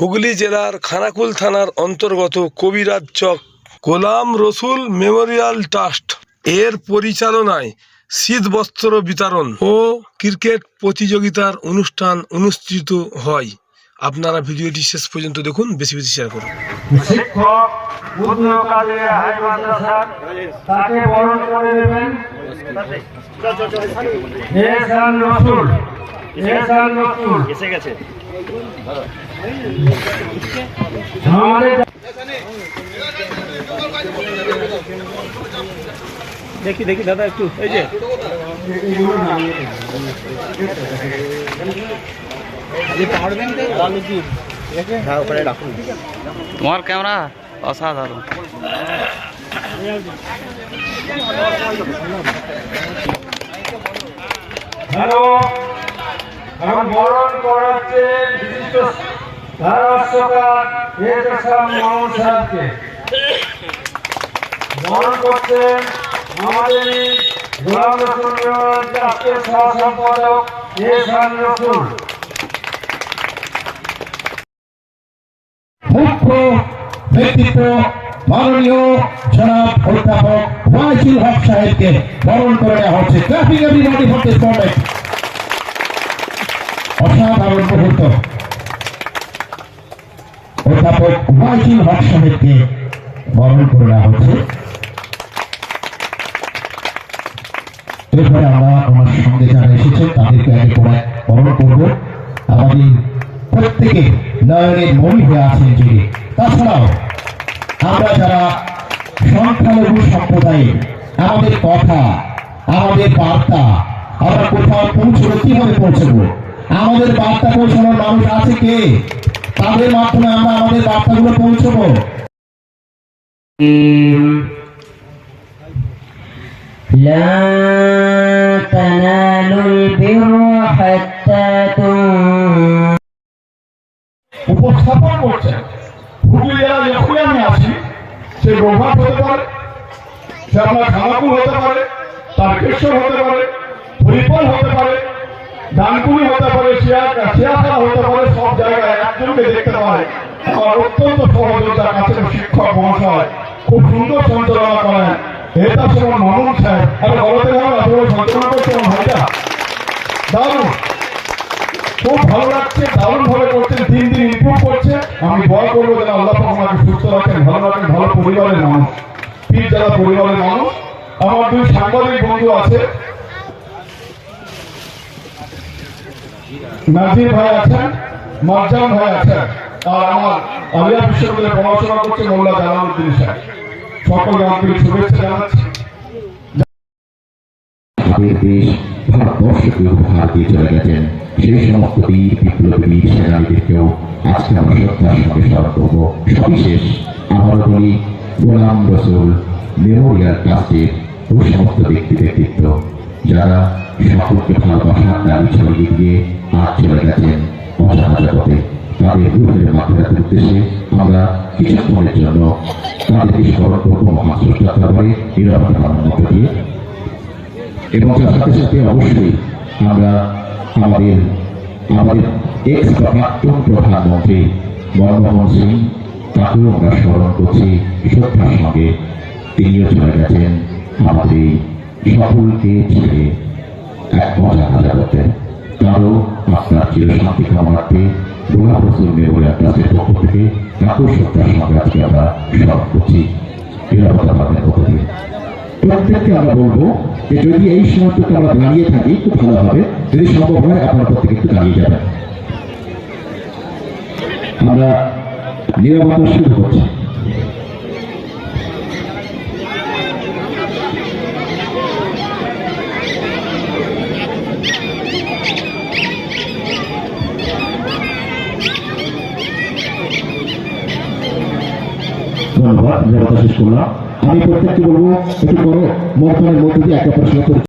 হুগলি জেলার খানাকুল থানার অন্তর্গত কবিরাজ চক গোলাম রসুল মেমোরিয়াল ট্রাস্ট এর পরিচালনায় শীতবস্ত্র বিতরণ ও ক্রিকেট প্রতিযোগিতার অনুষ্ঠান অনুষ্ঠিত হয়। আপনারা ভিডিওটি শেষ পর্যন্ত দেখুন, বেশি বেশি শেয়ার করুন। শিক্ষক তাকে বরণ করে দেবেন এসে গেছে। দেখি দেখি দাদা একটু এই যে তোমার ক্যামেরা অসাধারণ। হ্যালো, এখন বরণ করাচ্ছেন বিশিষ্ট ধারাভাষ্যকার মামুন সাহেবকে। বরণ করছেন আমাদের গোলাম রসুল ট্রাস্টের সহ সম্পাদক রসুল। মুখ্য ব্যক্তিত্ব মাননীয় জনাব অধ্যাপক ওয়াইসুল হক সাহেবকে বরণ করে নেওয়া হচ্ছে। Traffic everybody for this moment. অসাধারণ মুহূর্ত। অধ্যাপক ওয়াইসুল হক সাহেবকে বরণ করে নেওয়া হচ্ছে। এরপরে আমরা আমার সঙ্গে যারা এসেছেন তাদেরকে আগে পরে বরণ করব। আমাদের প্রত্যেকে নয়নের মনি হয়ে আছেন যিনি। তাছাড়াও আমরা যারা সংখ্যালঘু সম্প্রদায়ে আমাদের কথা, আমাদের বার্তা আমরা কোথাও পৌঁছবো, কিভাবে পৌঁছবো, আমাদের বার্তা পৌঁছানোর মানুষ আছে কে? তাদের মাধ্যমে আমরা আমাদের বার্তাগুলো পৌঁছবো। لا تنالوا البر حتى উপস্থাপন করছেন হুগলি জেলা যখনই আমি আসি, সে রোভাট হতে পারে, সে আপনার খানাকুল হতে পারে, তারকেশ্বর হতে পারে, হরিপাল হতে পারে, ডানকুনি হতে পারে, শিয়াখানা হতে পারে, সব জায়গায় একজনকে দেখতে পারে। আমার অত্যন্ত সহযোগিতার কাছে শিক্ষক মহাশয় খুব সুন্দর সঞ্চালনা করেন। এটা সময় মামুন সাহেব বলতে গেলাম আসলে সঞ্চালনা করছে আমার ভাইটা দারুণ, খুব ভালো লাগছে, দারুণ ভাবে করছেন, দিন দিন ইমপ্রুভ করছে। আমি দোয়া করবো যেন আল্লাহ পাক আমাকে সুস্থ রাখেন, ভালো রাখেন, ভালো পরিবারের মানুষ, পীর যারা পরিবারের মানুষ। আমার দুই সাংবাদিক বন্ধু আছে, নাজির ভাই আছেন, মারজান ভাই আছেন, আর আমার আলিয়া বিশ্ববিদ্যালয়ে পড়াশোনা করছে মোল্লা জালালউদ্দিন সাহেব। সকলকে আন্তরিক শুভেচ্ছা জানাচ্ছি। আমাদের দেশ ভারতবর্ষকে উপহার দিয়ে চলে গেছেন সেই সমস্ত বীর বিপ্লবী বীর সেনানীদেরকেও আজকে আমরা শ্রদ্ধার সঙ্গে স্মরণ করব। সবিশেষ আমরা বলি গোলাম রসুল মেমোরিয়াল ট্রাস্টের ওই সমস্ত ব্যক্তিত্ব যারা সকলকে ভালোবাসার দাবি ছড়িয়ে দিয়ে আজ চলে গেছেন অজানা জগতে। তাদের রূপের মাত্রার উদ্দেশ্যে আমরা কিছুক্ষণের জন্য তাদেরকে স্মরণ করবো মহাস্রষ্টার দরবারে নিরাপত্তার মধ্য দিয়ে। এবং তার সাথে সাথে অবশ্যই আমরা আমাদের এক্স বা প্রাক্তন প্রধানমন্ত্রী মনমোহন সিং তাকেও আমরা স্মরণ করছি শ্রদ্ধার সঙ্গে। তিনিও চলে গেছেন আমাদের সকলকে ছেড়ে এক অজানা জগতে। তারও আপনার চিরশান্তি কামনার্থে গোলাম রসুল মেমোরিয়াল ট্রাস্টের পক্ষ থেকে তাকেও শ্রদ্ধার সঙ্গে আজকে আমরা স্মরণ করছি নিরাপত্তা বাদের পক্ষ থেকে। প্রত্যেককে আমরা বলবো যে যদি এই সময়টুকু আমরা দাঁড়িয়ে থাকি খুব ভালো হবে, যদি সম্ভব হয় আপনার প্রত্যেকে একটু দাঁড়িয়ে যাবেন। আমরা নিরাপত্তা শুরু করছি। ধন্যবাদ, নিরাপত্তা শেষ করলাম। আমি প্রত্যেককে বলবো একটু করে মর্তনের মধ্যে দিয়ে একে অপরের সাথে